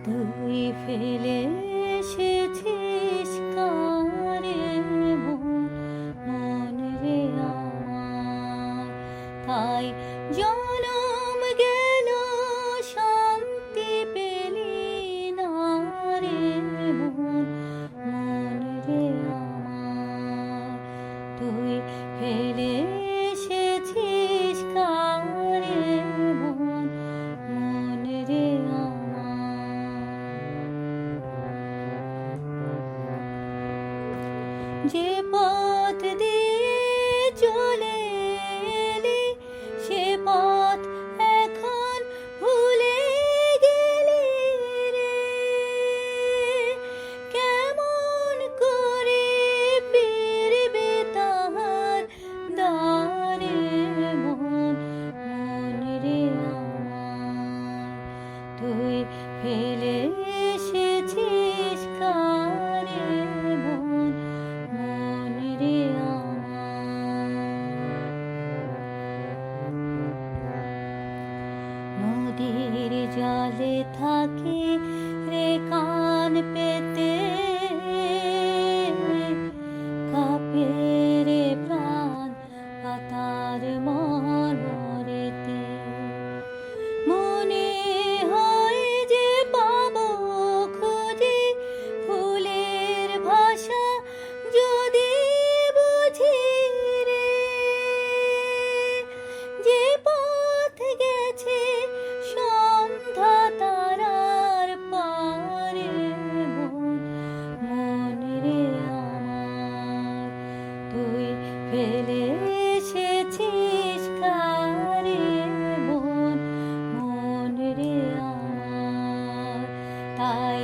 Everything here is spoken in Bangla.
তুই ফেলে এসেছিস কারে মন রে আমার, তাই জনম গেল শান্তি পেলি না রে মন রে আমার। তুই ফেলে এসেছিস কারে মন রে যে পথ দিয়ে চলে এলি সে পথ এখন ভুলে গেলি রে। কেমন করে ফিরবে তাহার দ্বারে মন রে আমার। তুই ফেলে এসেছিস কারে মন রে আমার। নদীর জলে থাকি রে কান পেতে, কাঁপে রে প্রাণ পাতার মনরেতে। মনে হয় যে পাবো খুঁজে ফুলের ভাষা যদি বুঝি রে। যে পথ গেছে সন্ধ্যা তারার পারে মন রে আমার। তুই ফেলে এসেছিস কারে মন রে আমার, তাই